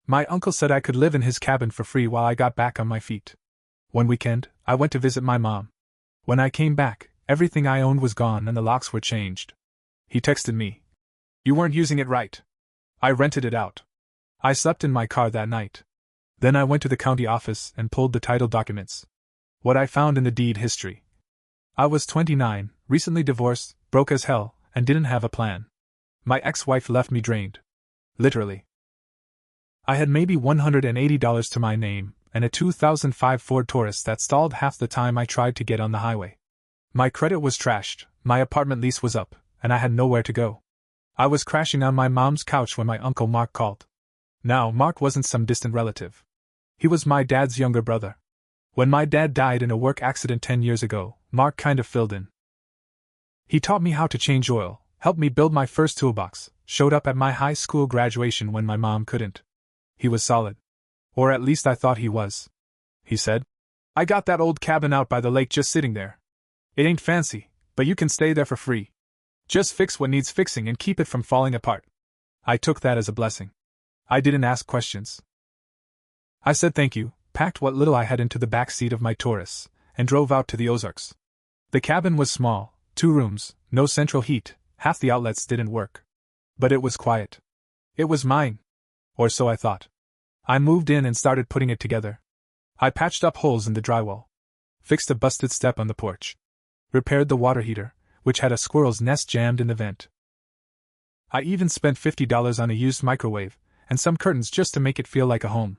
My uncle said I could live in his cabin for free while I got back on my feet. One weekend, I went to visit my mom. When I came back, everything I owned was gone and the locks were changed. He texted me. You weren't using it right. I rented it out. I slept in my car that night. Then I went to the county office and pulled the title documents. What I found in the deed history. I was 29, recently divorced, broke as hell, and didn't have a plan. My ex-wife left me drained. Literally. I had maybe $180 to my name, and a 2005 Ford Taurus that stalled half the time I tried to get on the highway. My credit was trashed, my apartment lease was up, and I had nowhere to go. I was crashing on my mom's couch when my Uncle Mark called. Now, Mark wasn't some distant relative. He was my dad's younger brother. When my dad died in a work accident 10 years ago, Mark kind of filled in. He taught me how to change oil, helped me build my first toolbox, showed up at my high school graduation when my mom couldn't. He was solid. Or at least I thought he was. He said, I got that old cabin out by the lake just sitting there. It ain't fancy, but you can stay there for free. Just fix what needs fixing and keep it from falling apart. I took that as a blessing. I didn't ask questions. I said thank you, packed what little I had into the back seat of my Taurus, and drove out to the Ozarks. The cabin was small, 2 rooms, no central heat, half the outlets didn't work. But it was quiet. It was mine. Or so I thought. I moved in and started putting it together. I patched up holes in the drywall. Fixed a busted step on the porch. Repaired the water heater, which had a squirrel's nest jammed in the vent. I even spent $50 on a used microwave, and some curtains just to make it feel like a home.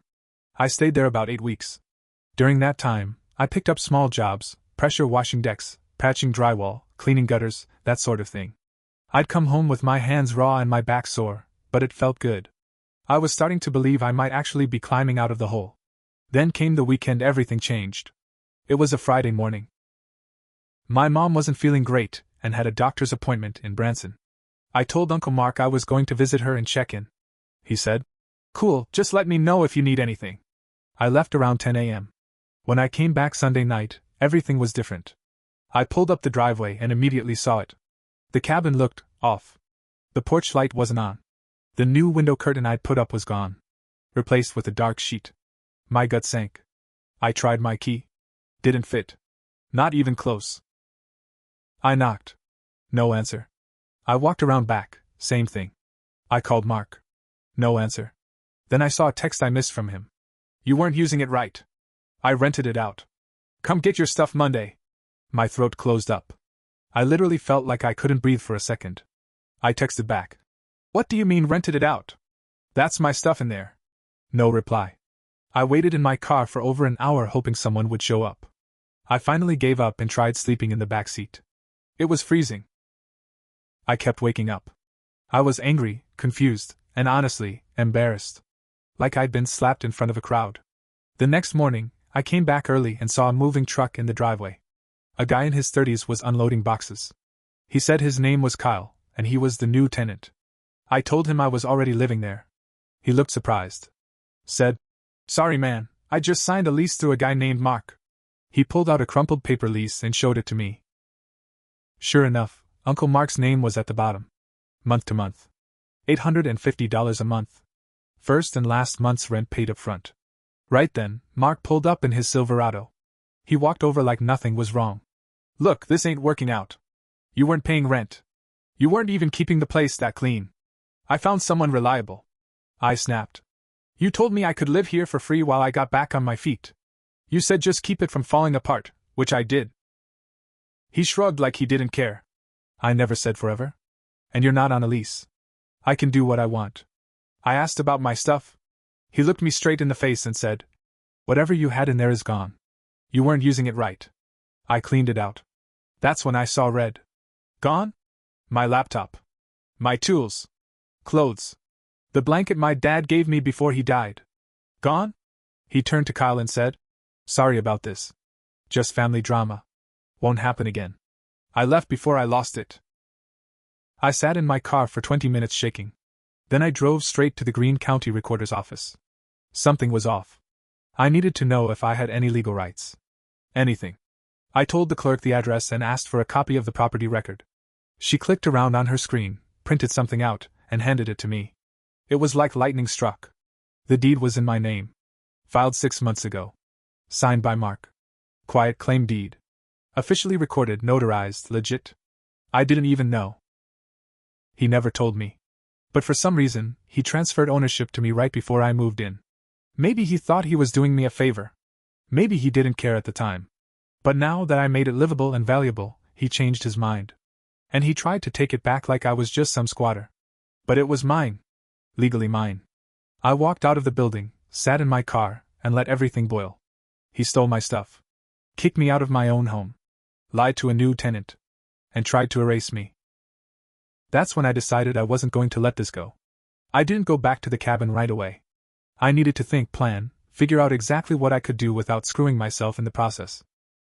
I stayed there about 8 weeks. During that time, I picked up small jobs, pressure washing decks, patching drywall, cleaning gutters, that sort of thing. I'd come home with my hands raw and my back sore, but it felt good. I was starting to believe I might actually be climbing out of the hole. Then came the weekend. Everything changed. It was a Friday morning. My mom wasn't feeling great, and had a doctor's appointment in Branson. I told Uncle Mark I was going to visit her and check in. He said, Cool, just let me know if you need anything. I left around 10 a.m. When I came back Sunday night, everything was different. I pulled up the driveway and immediately saw it. The cabin looked off. The porch light wasn't on. The new window curtain I'd put up was gone, replaced with a dark sheet. My gut sank. I tried my key. Didn't fit. Not even close. I knocked. No answer. I walked around back, same thing. I called Mark. No answer. Then I saw a text I missed from him. You weren't using it right. I rented it out. Come get your stuff Monday. My throat closed up. I literally felt like I couldn't breathe for a second. I texted back. What do you mean rented it out? That's my stuff in there. No reply. I waited in my car for over an hour hoping someone would show up. I finally gave up and tried sleeping in the back seat. It was freezing. I kept waking up. I was angry, confused, and honestly, embarrassed. Like I'd been slapped in front of a crowd. The next morning, I came back early and saw a moving truck in the driveway. A guy in his 30s was unloading boxes. He said his name was Kyle, and he was the new tenant. I told him I was already living there. He looked surprised. Said, Sorry man, I just signed a lease through a guy named Mark. He pulled out a crumpled paper lease and showed it to me. Sure enough, Uncle Mark's name was at the bottom. Month to month. $850 a month. First and last month's rent paid up front. Right then, Mark pulled up in his Silverado. He walked over like nothing was wrong. Look, this ain't working out. You weren't paying rent. You weren't even keeping the place that clean. I found someone reliable. I snapped. You told me I could live here for free while I got back on my feet. You said just keep it from falling apart, which I did. He shrugged like he didn't care. I never said forever. And you're not on a lease. I can do what I want. I asked about my stuff. He looked me straight in the face and said, Whatever you had in there is gone. You weren't using it right. I cleaned it out. That's when I saw red. Gone? My laptop. My tools. Clothes. The blanket my dad gave me before he died. Gone? He turned to Kyle and said, Sorry about this. Just family drama. Won't happen again. I left before I lost it. I sat in my car for 20 minutes shaking. Then I drove straight to the Greene County Recorder's office. Something was off. I needed to know if I had any legal rights. Anything. I told the clerk the address and asked for a copy of the property record. She clicked around on her screen, printed something out, and handed it to me. It was like lightning struck. The deed was in my name. Filed 6 months ago. Signed by Mark. Quiet claim deed. Officially recorded, notarized, legit. I didn't even know. He never told me. But for some reason, he transferred ownership to me right before I moved in. Maybe he thought he was doing me a favor. Maybe he didn't care at the time. But now that I made it livable and valuable, he changed his mind. And he tried to take it back like I was just some squatter. But it was mine. Legally mine. I walked out of the building, sat in my car, and let everything boil. He stole my stuff. Kicked me out of my own home. Lied to a new tenant. And tried to erase me. That's when I decided I wasn't going to let this go. I didn't go back to the cabin right away. I needed to think, plan, figure out exactly what I could do without screwing myself in the process.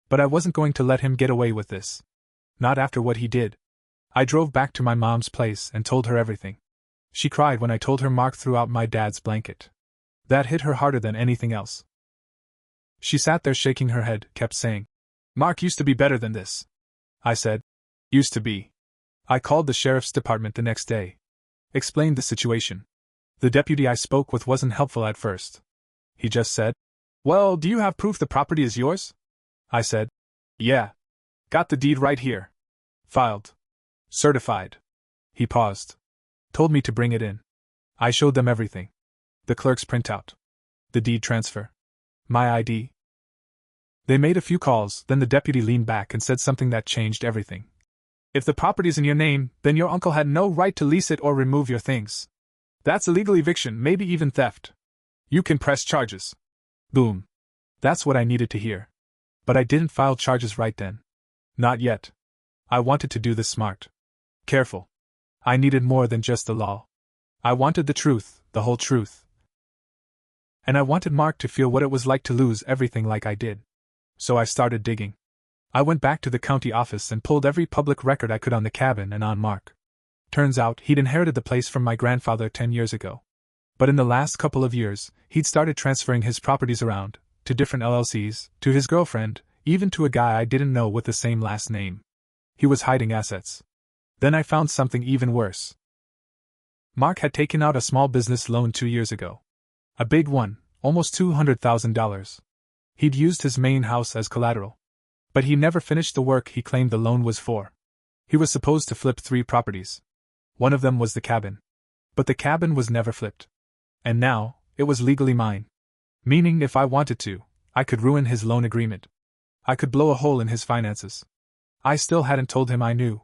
But I wasn't going to let him get away with this. Not after what he did. I drove back to my mom's place and told her everything. She cried when I told her Mark threw out my dad's blanket. That hit her harder than anything else. She sat there shaking her head, kept saying, "Mark used to be better than this." I said, "Used to be." I called the sheriff's department the next day. Explained the situation. The deputy I spoke with wasn't helpful at first. He just said, "Well, do you have proof the property is yours?" I said, "Yeah. Got the deed right here. Filed. Certified." He paused. Told me to bring it in. I showed them everything. The clerk's printout. The deed transfer. My ID. They made a few calls, then the deputy leaned back and said something that changed everything. "If the property's in your name, then your uncle had no right to lease it or remove your things. That's illegal eviction, maybe even theft. You can press charges." Boom. That's what I needed to hear. But I didn't file charges right then. Not yet. I wanted to do this smart. Careful. I needed more than just the law. I wanted the truth, the whole truth. And I wanted Mark to feel what it was like to lose everything like I did. So I started digging. I went back to the county office and pulled every public record I could on the cabin and on Mark. Turns out he'd inherited the place from my grandfather 10 years ago. But in the last couple of years, he'd started transferring his properties around, to different LLCs, to his girlfriend, even to a guy I didn't know with the same last name. He was hiding assets. Then I found something even worse. Mark had taken out a small business loan 2 years ago. A big one, almost $200,000. He'd used his main house as collateral. But he never finished the work he claimed the loan was for. He was supposed to flip 3 properties. One of them was the cabin. But the cabin was never flipped. And now, it was legally mine. Meaning if I wanted to, I could ruin his loan agreement. I could blow a hole in his finances. I still hadn't told him I knew.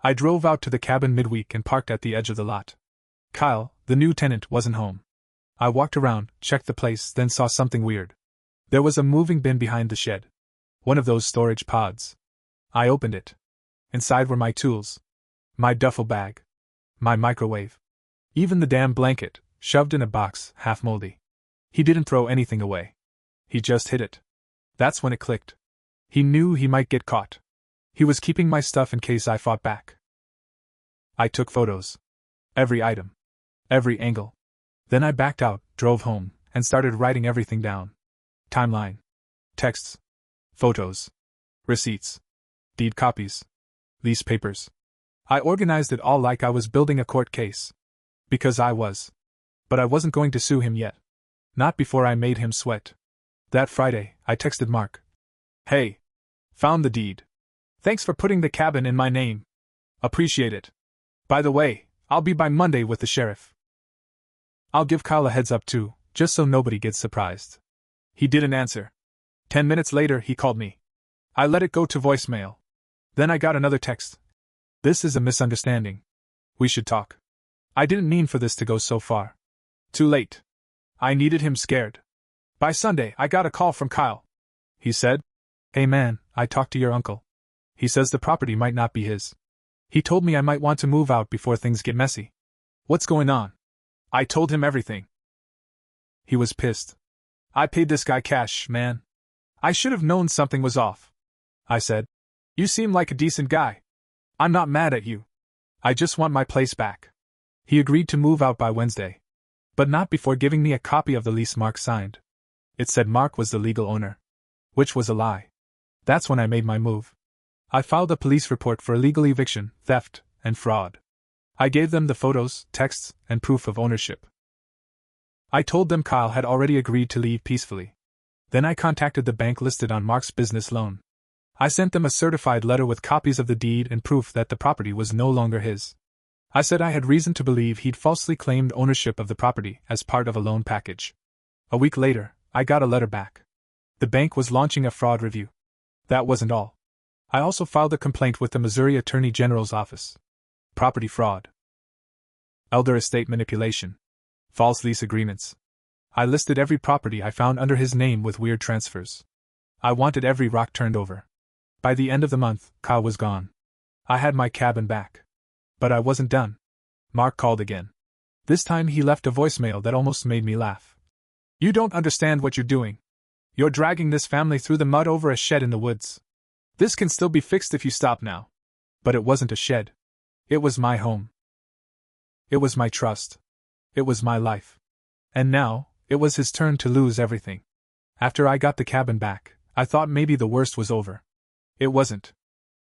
I drove out to the cabin midweek and parked at the edge of the lot. Kyle, the new tenant, wasn't home. I walked around, checked the place, then saw something weird. There was a moving bin behind the shed. One of those storage pods. I opened it. Inside were my tools. My duffel bag. My microwave. Even the damn blanket, shoved in a box, half moldy. He didn't throw anything away. He just hid it. That's when it clicked. He knew he might get caught. He was keeping my stuff in case I fought back. I took photos. Every item. Every angle. Then I backed out, drove home, and started writing everything down. Timeline. Texts. Photos. Receipts. Deed copies. Lease papers. I organized it all like I was building a court case. Because I was. But I wasn't going to sue him yet. Not before I made him sweat. That Friday, I texted Mark. "Hey. Found the deed. Thanks for putting the cabin in my name. Appreciate it. By the way, I'll be by Monday with the sheriff. I'll give Kyle a heads up too, just so nobody gets surprised." He didn't answer. 10 minutes later, he called me. I let it go to voicemail. Then I got another text. "This is a misunderstanding. We should talk. I didn't mean for this to go so far." Too late. I needed him scared. By Sunday, I got a call from Kyle. He said, "Hey man, I talked to your uncle. He says the property might not be his. He told me I might want to move out before things get messy. What's going on?" I told him everything. He was pissed. "I paid this guy cash, man. I should have known something was off." I said, "You seem like a decent guy. I'm not mad at you. I just want my place back." He agreed to move out by Wednesday. But not before giving me a copy of the lease Mark signed. It said Mark was the legal owner. Which was a lie. That's when I made my move. I filed a police report for illegal eviction, theft, and fraud. I gave them the photos, texts, and proof of ownership. I told them Kyle had already agreed to leave peacefully. Then I contacted the bank listed on Mark's business loan. I sent them a certified letter with copies of the deed and proof that the property was no longer his. I said I had reason to believe he'd falsely claimed ownership of the property as part of a loan package. A week later, I got a letter back. The bank was launching a fraud review. That wasn't all. I also filed a complaint with the Missouri Attorney General's office. Property fraud. Elder estate manipulation. False lease agreements. I listed every property I found under his name with weird transfers. I wanted every rock turned over. By the end of the month, Kyle was gone. I had my cabin back. But I wasn't done. Mark called again. This time he left a voicemail that almost made me laugh. "You don't understand what you're doing. You're dragging this family through the mud over a shed in the woods. This can still be fixed if you stop now." But it wasn't a shed. It was my home. It was my trust. It was my life. And now, it was his turn to lose everything. After I got the cabin back, I thought maybe the worst was over. It wasn't.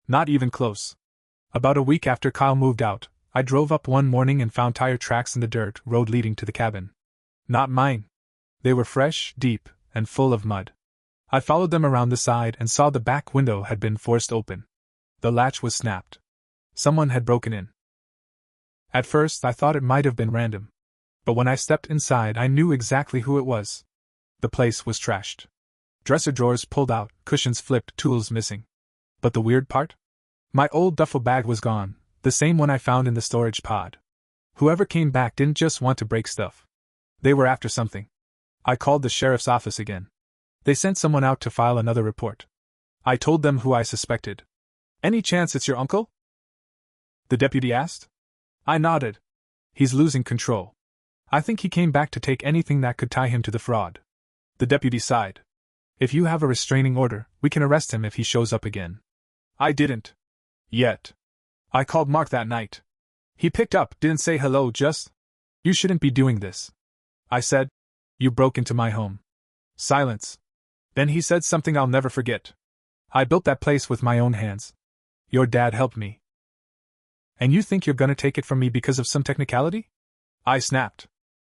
Not even close. About a week after Kyle moved out, I drove up one morning and found tire tracks in the dirt road leading to the cabin. Not mine. They were fresh, deep, and full of mud. I followed them around the side and saw the back window had been forced open. The latch was snapped. Someone had broken in. At first I thought it might have been random. But when I stepped inside I knew exactly who it was. The place was trashed. Dresser drawers pulled out, cushions flipped, tools missing. But the weird part? My old duffel bag was gone, the same one I found in the storage pod. Whoever came back didn't just want to break stuff. They were after something. I called the sheriff's office again. They sent someone out to file another report. I told them who I suspected. "Any chance it's your uncle?" the deputy asked. I nodded. "He's losing control. I think he came back to take anything that could tie him to the fraud." The deputy sighed. "If you have a restraining order, we can arrest him if he shows up again." I didn't. Yet. I called Mark that night. He picked up, didn't say hello, just, "You shouldn't be doing this." I said, "You broke into my home." Silence. Then he said something I'll never forget. "I built that place with my own hands. Your dad helped me. And you think you're gonna take it from me because of some technicality?" I snapped.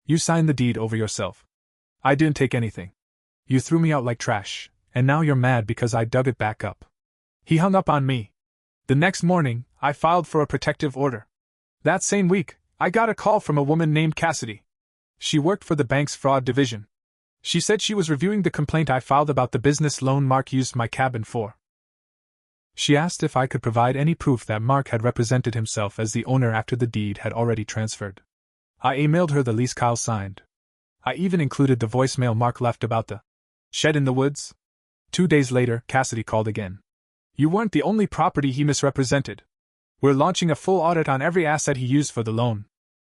"You signed the deed over yourself. I didn't take anything. You threw me out like trash, and now you're mad because I dug it back up." He hung up on me. The next morning, I filed for a protective order. That same week, I got a call from a woman named Cassidy. She worked for the bank's fraud division. She said she was reviewing the complaint I filed about the business loan Mark used my cabin for. She asked if I could provide any proof that Mark had represented himself as the owner after the deed had already transferred. I emailed her the lease Kyle signed. I even included the voicemail Mark left about the shed in the woods. 2 days later, Cassidy called again. "You weren't the only property he misrepresented. We're launching a full audit on every asset he used for the loan.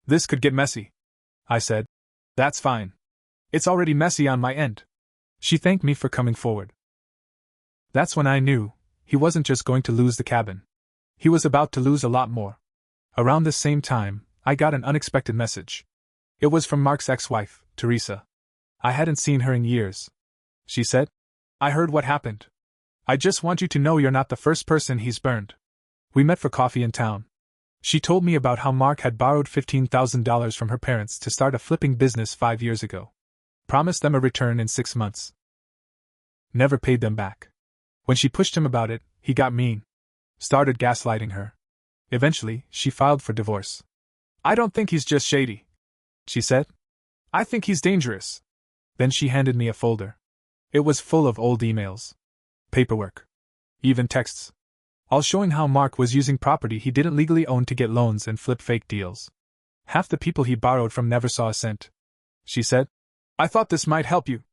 This could get messy." I said, "That's fine. It's already messy on my end." She thanked me for coming forward. That's when I knew he wasn't just going to lose the cabin. He was about to lose a lot more. Around the same time, I got an unexpected message. It was from Mark's ex-wife, Teresa. I hadn't seen her in years. She said, "I heard what happened. I just want you to know you're not the first person he's burned." We met for coffee in town. She told me about how Mark had borrowed $15,000 from her parents to start a flipping business 5 years ago. Promised them a return in 6 months. Never paid them back. When she pushed him about it, he got mean. Started gaslighting her. Eventually, she filed for divorce. "I don't think he's just shady," she said. "I think he's dangerous." Then she handed me a folder. It was full of old emails. Paperwork. Even texts. All showing how Mark was using property he didn't legally own to get loans and flip fake deals. Half the people he borrowed from never saw a cent. She said, "I thought this might help you."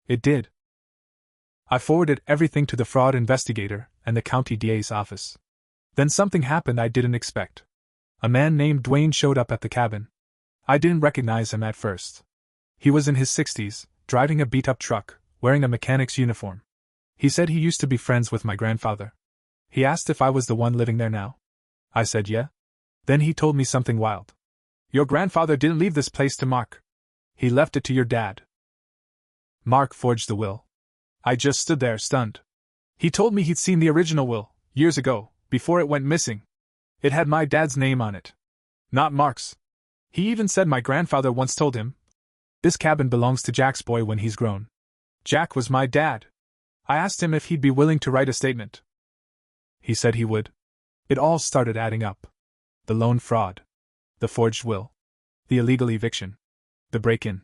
It did. I forwarded everything to the fraud investigator and the county DA's office. Then something happened I didn't expect. A man named Dwayne showed up at the cabin. I didn't recognize him at first. He was in his 60s, driving a beat-up truck, wearing a mechanic's uniform. He said he used to be friends with my grandfather. He asked if I was the one living there now. I said yeah. Then he told me something wild. "Your grandfather didn't leave this place to Mark. He left it to your dad." Mark forged the will. I just stood there stunned. He told me he'd seen the original will, years ago, before it went missing. It had my dad's name on it. Not Mark's. He even said my grandfather once told him, This cabin belongs to Jack's boy when he's grown. Jack was my dad. I asked him if he'd be willing to write a statement. He said he would. It all started adding up. The loan fraud. The forged will. The illegal eviction. The break-in.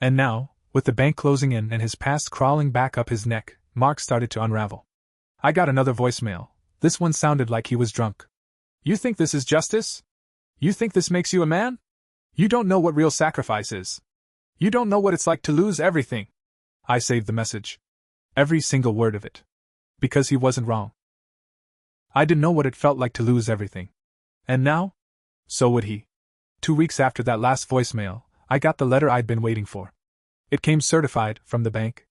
And now, with the bank closing in and his past crawling back up his neck, Mark started to unravel. I got another voicemail. This one sounded like he was drunk. You think this is justice? You think this makes you a man? You don't know what real sacrifice is. You don't know what it's like to lose everything. I saved the message. Every single word of it. Because he wasn't wrong. I didn't know what it felt like to lose everything. And now? So would he. 2 weeks after that last voicemail, I got the letter I'd been waiting for. It came certified from the bank.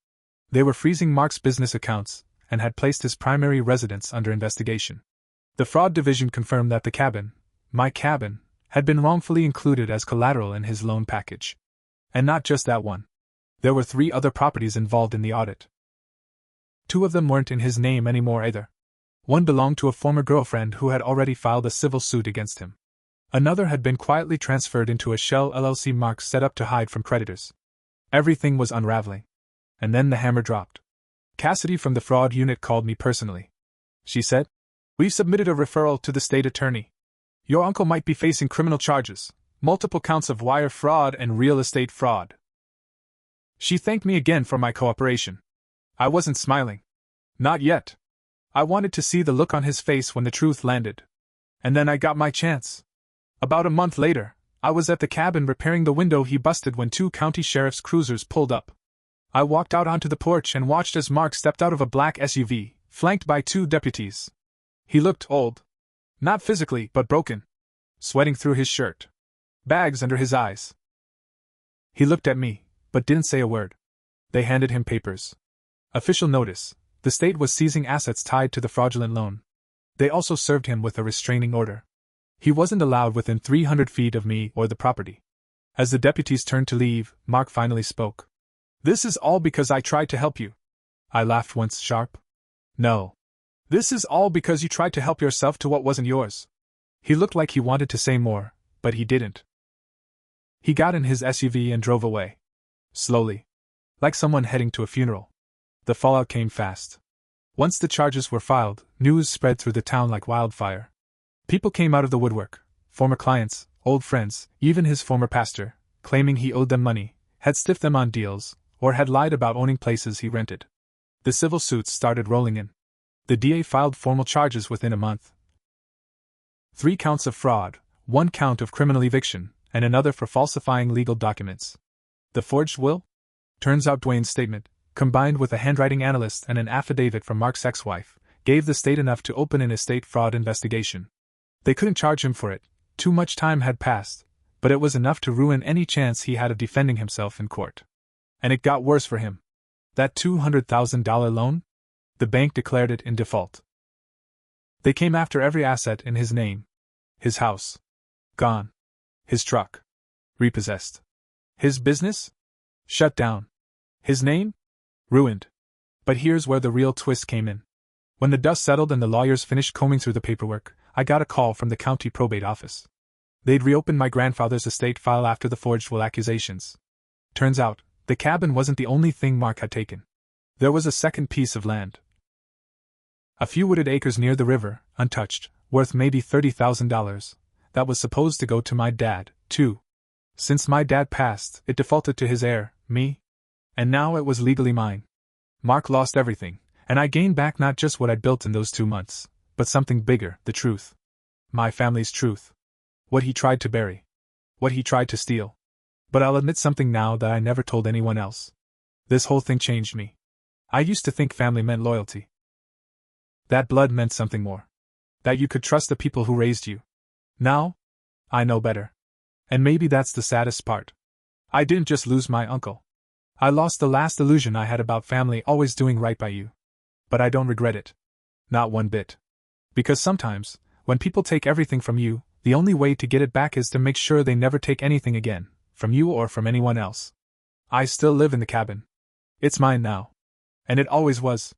They were freezing Mark's business accounts and had placed his primary residence under investigation. The fraud division confirmed that the cabin, my cabin, had been wrongfully included as collateral in his loan package. And not just that one. There were 3 other properties involved in the audit. 2 of them weren't in his name anymore either. One belonged to a former girlfriend who had already filed a civil suit against him. Another had been quietly transferred into a shell LLC Mark set up to hide from creditors. Everything was unraveling. And then the hammer dropped. Cassidy from the fraud unit called me personally. She said, "We've submitted a referral to the state attorney. Your uncle might be facing criminal charges, multiple counts of wire fraud and real estate fraud." She thanked me again for my cooperation. I wasn't smiling. Not yet. I wanted to see the look on his face when the truth landed. And then I got my chance. About a month later, I was at the cabin repairing the window he busted when 2 county sheriff's cruisers pulled up. I walked out onto the porch and watched as Mark stepped out of a black SUV, flanked by 2 deputies. He looked old. Not physically, but broken. Sweating through his shirt. Bags under his eyes. He looked at me, but didn't say a word. They handed him papers. Official notice. The state was seizing assets tied to the fraudulent loan. They also served him with a restraining order. He wasn't allowed within 300 feet of me or the property. As the deputies turned to leave, Mark finally spoke. "This is all because I tried to help you." I laughed once sharp. "No. This is all because you tried to help yourself to what wasn't yours." He looked like he wanted to say more, but he didn't. He got in his SUV and drove away. Slowly. Like someone heading to a funeral. The fallout came fast. Once the charges were filed, news spread through the town like wildfire. People came out of the woodwork, former clients, old friends, even his former pastor, claiming he owed them money, had stiffed them on deals, or had lied about owning places he rented. The civil suits started rolling in. The DA filed formal charges within a month. 3 counts of fraud, 1 count of criminal eviction, and another for falsifying legal documents. The forged will? Turns out Dwayne's statement, combined with a handwriting analyst and an affidavit from Mark's ex-wife, gave the state enough to open an estate fraud investigation. They couldn't charge him for it, too much time had passed, but it was enough to ruin any chance he had of defending himself in court. And it got worse for him. That $200,000 loan? The bank declared it in default. They came after every asset in his name. His house. Gone. His truck. Repossessed. His business? Shut down. His name? Ruined. But here's where the real twist came in. When the dust settled and the lawyers finished combing through the paperwork, I got a call from the county probate office. They'd reopened my grandfather's estate file after the forged will accusations. Turns out, the cabin wasn't the only thing Mark had taken. There was a second piece of land. A few wooded acres near the river, untouched, worth maybe $30,000, that was supposed to go to my dad, too. Since my dad passed, it defaulted to his heir, me. And now it was legally mine. Mark lost everything, and I gained back not just what I'd built in those 2 months, but something bigger, the truth. My family's truth. What he tried to bury. What he tried to steal. But I'll admit something now that I never told anyone else. This whole thing changed me. I used to think family meant loyalty. That blood meant something more. That you could trust the people who raised you. Now, I know better. And maybe that's the saddest part. I didn't just lose my uncle. I lost the last illusion I had about family always doing right by you. But I don't regret it. Not one bit. Because sometimes, when people take everything from you, the only way to get it back is to make sure they never take anything again, from you or from anyone else. I still live in the cabin. It's mine now. And it always was.